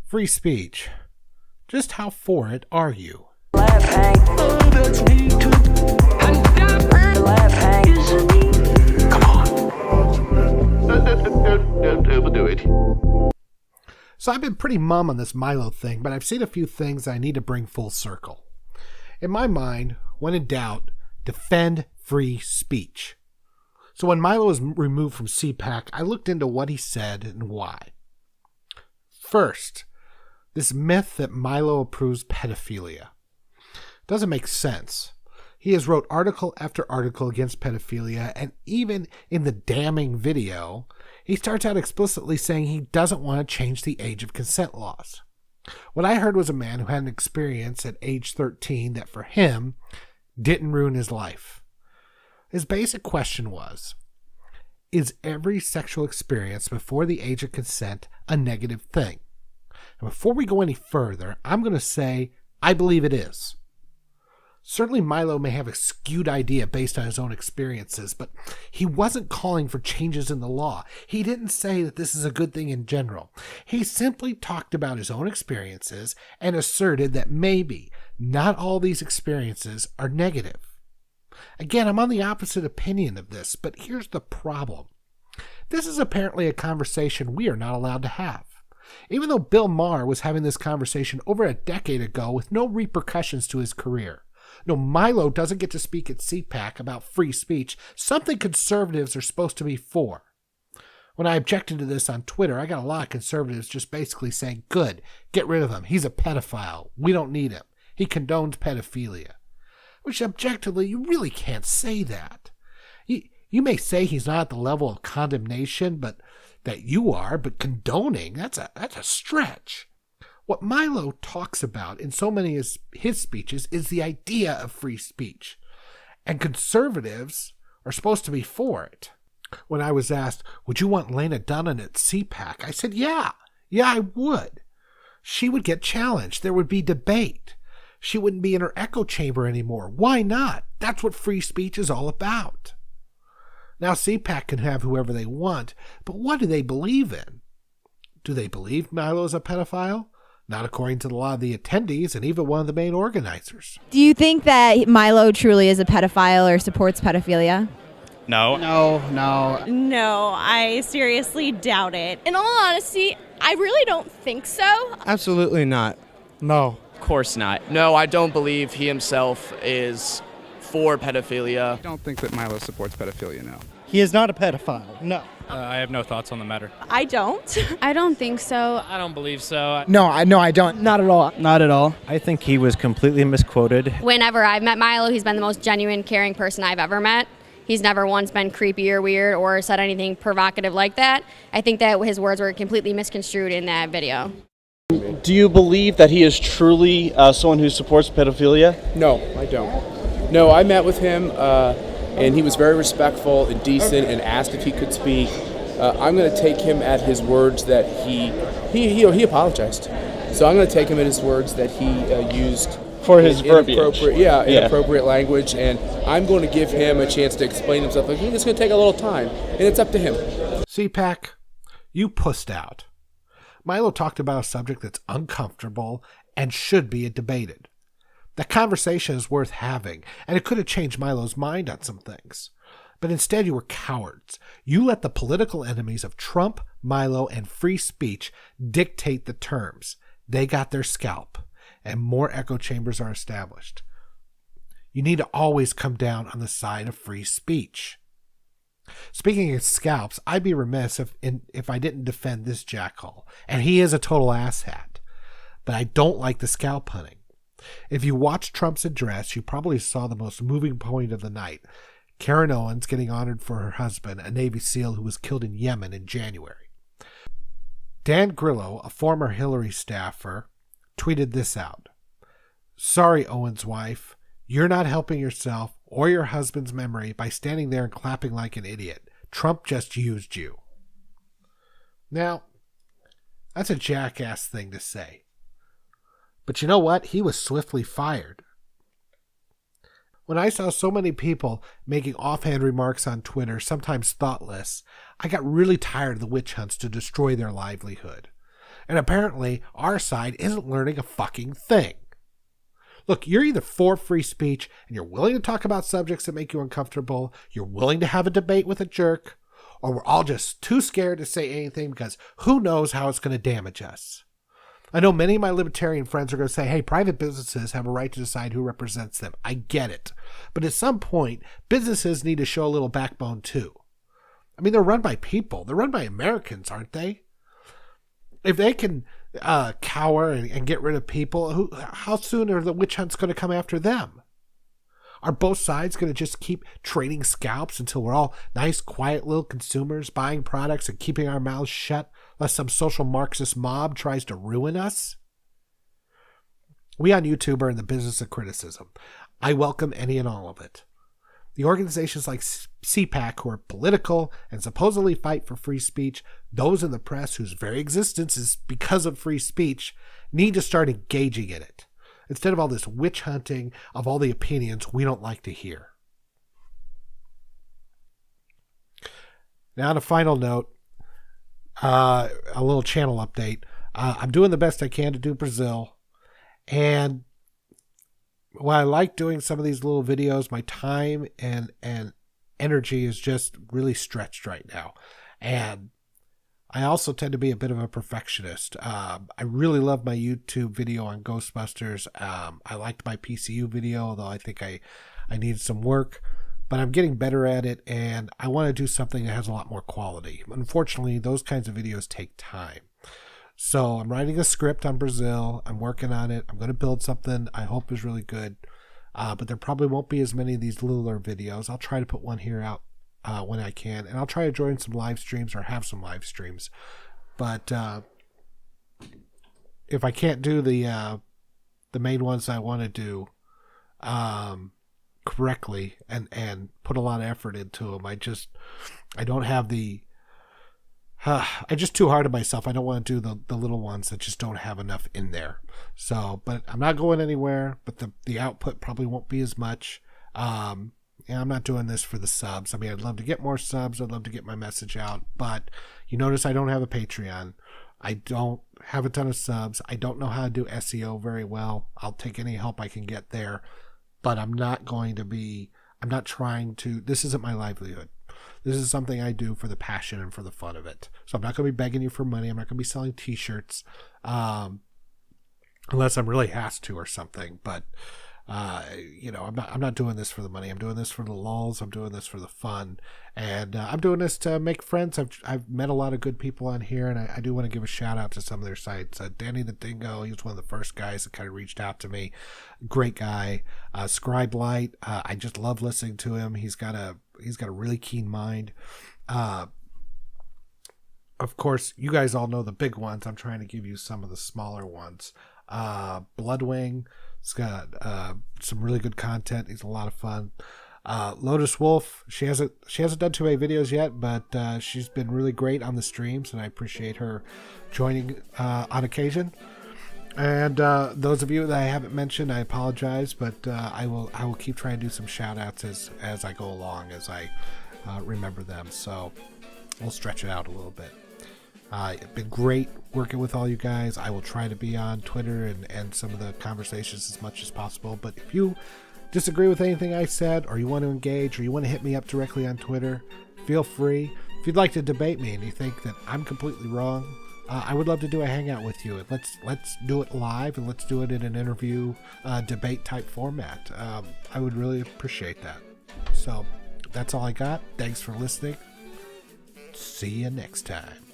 Free speech. Just how for it are you? Laugh hang. Oh, that's me too. And laugh hang. Come on. Don't overdo it. So I've been pretty mum on this Milo thing, but I've seen a few things I need to bring full circle. In my mind, when in doubt, defend free speech. So when Milo was removed from CPAC, I looked into what he said and why. First, this myth that Milo approves pedophilia doesn't make sense. He has wrote article after article against pedophilia, and even in the damning video, he starts out explicitly saying he doesn't want to change the age of consent laws. What I heard was a man who had an experience at age 13 that for him didn't ruin his life. His basic question was, is every sexual experience before the age of consent a negative thing? And before we go any further, I'm going to say I believe it is. Certainly Milo may have a skewed idea based on his own experiences, but he wasn't calling for changes in the law. He didn't say that this is a good thing in general. He simply talked about his own experiences and asserted that maybe not all these experiences are negative. Again, I'm on the opposite opinion of this, but here's the problem. This is apparently a conversation we are not allowed to have. Even though Bill Maher was having this conversation over a decade ago with no repercussions to his career. No, Milo doesn't get to speak at CPAC about free speech, something conservatives are supposed to be for. When I objected to this on Twitter, I got a lot of conservatives just basically saying, good, get rid of him. He's a pedophile. We don't need him. He condones pedophilia. Which objectively, you really can't say that. You may say he's not at the level of condemnation, but that you are, but condoning, that's a stretch. What Milo talks about in so many of his speeches is the idea of free speech. And conservatives are supposed to be for it. When I was asked, would you want Lena Dunham at CPAC? I said, yeah, I would. She would get challenged. There would be debate. She wouldn't be in her echo chamber anymore. Why not? That's what free speech is all about. Now CPAC can have whoever they want, but what do they believe in? Do they believe Milo's a pedophile? Not according to a lot of the attendees and even one of the main organizers. Do you think that Milo truly is a pedophile or supports pedophilia? No. No, I seriously doubt it. In all honesty, I really don't think so. Absolutely not. No. Of course not. No, I don't believe he himself is for pedophilia. I don't think that Milo supports pedophilia, no. He is not a pedophile, no. I have no thoughts on the matter. I don't. I don't think so. I don't believe so. No, I don't. Not at all. Not at all. I think he was completely misquoted. Whenever I've met Milo, he's been the most genuine, caring person I've ever met. He's never once been creepy or weird or said anything provocative like that. I think that his words were completely misconstrued in that video. Do you believe that he is truly someone who supports pedophilia? No, I don't. No, I met with him, and he was very respectful and decent and asked if he could speak. I'm going to take him at his words that he apologized. So I'm going to take him at his words that he used for his verbiage. Inappropriate language, and I'm going to give him a chance to explain himself. I think it's going to take a little time, and it's up to him. CPAC, you pussed out. Milo talked about a subject that's uncomfortable and should be debated. That conversation is worth having, and it could have changed Milo's mind on some things. But instead you were cowards. You let the political enemies of Trump, Milo, and free speech dictate the terms. They got their scalp, and more echo chambers are established. You need to always come down on the side of free speech. Speaking of scalps, I'd be remiss if I didn't defend this jackhole, and he is a total asshat. But I don't like the scalp hunting. If you watched Trump's address, you probably saw the most moving point of the night. Karen Owens getting honored for her husband, a Navy SEAL who was killed in Yemen in January. Dan Grillo, a former Hillary staffer, tweeted this out. Sorry, Owens' wife. You're not helping yourself or your husband's memory by standing there and clapping like an idiot. Trump just used you. Now, that's a jackass thing to say. But you know what? He was swiftly fired. When I saw so many people making offhand remarks on Twitter, sometimes thoughtless, I got really tired of the witch hunts to destroy their livelihood. And apparently, our side isn't learning a fucking thing. Look, you're either for free speech and you're willing to talk about subjects that make you uncomfortable, you're willing to have a debate with a jerk, or we're all just too scared to say anything because who knows how it's going to damage us. I know many of my libertarian friends are going to say, hey, private businesses have a right to decide who represents them. I get it. But at some point, businesses need to show a little backbone too. I mean, they're run by people. They're run by Americans, aren't they? If they can cower and get rid of people, how soon are the witch hunts going to come after them? Are both sides going to just keep trading scalps until we're all nice, quiet little consumers buying products and keeping our mouths shut lest some social Marxist mob tries to ruin us? We on YouTube are in the business of criticism. I welcome any and all of it. The organizations like CPAC, who are political and supposedly fight for free speech, those in the press whose very existence is because of free speech, need to start engaging in it, instead of all this witch hunting of all the opinions we don't like to hear. Now, on a final note, a little channel update. I'm doing the best I can to do Brazil, and while I like doing some of these little videos, my time and energy is just really stretched right now. And I also tend to be a bit of a perfectionist. I really love my YouTube video on Ghostbusters. I liked my PCU video, although I think I needed some work. But I'm getting better at it, and I want to do something that has a lot more quality. Unfortunately, those kinds of videos take time. So I'm writing a script on Brazil. I'm working on it. I'm going to build something I hope is really good. But there probably won't be as many of these littler videos. I'll try to put one here out when I can. And I'll try to join some live streams or have some live streams. But if I can't do the main ones I want to do correctly and put a lot of effort into them, I don't have the... I'm just too hard on myself. I don't want to do the little ones that just don't have enough in there. So, but I'm not going anywhere, but the output probably won't be as much. I'm not doing this for the subs. I mean, I'd love to get more subs. I'd love to get my message out, but you notice I don't have a Patreon. I don't have a ton of subs. I don't know how to do SEO very well. I'll take any help I can get there, but I'm not trying to, this isn't my livelihood. This is something I do for the passion and for the fun of it. So I'm not going to be begging you for money. I'm not going to be selling t-shirts unless I'm really asked to or something. But, I'm not doing this for the money. I'm doing this for the lulz. I'm doing this for the fun. And I'm doing this to make friends. I've met a lot of good people on here, and I do want to give a shout out to some of their sites. Danny the Dingo, he was one of the first guys that kind of reached out to me. Great guy. Scribe Light, I just love listening to him. He's got a really keen mind. Of course, you guys all know the big ones. I'm trying to give you some of the smaller ones. Bloodwing, it's got some really good content. He's a lot of fun. Lotus Wolf, she hasn't done too many videos yet, but she's been really great on the streams, and I appreciate her joining on occasion. And those of you that I haven't mentioned, I apologize, but I will keep trying to do some shout outs as I go along, as I remember them. So we'll stretch it out a little bit. It's been great working with all you guys. I will try to be on Twitter and some of the conversations as much as possible. But if you disagree with anything I said, or you want to engage, or you want to hit me up directly on Twitter, feel free. If you'd like to debate me and you think that I'm completely wrong, I would love to do a hangout with you. Let's do it live, and let's do it in an interview debate type format. I would really appreciate that. So that's all I got. Thanks for listening. See you next time.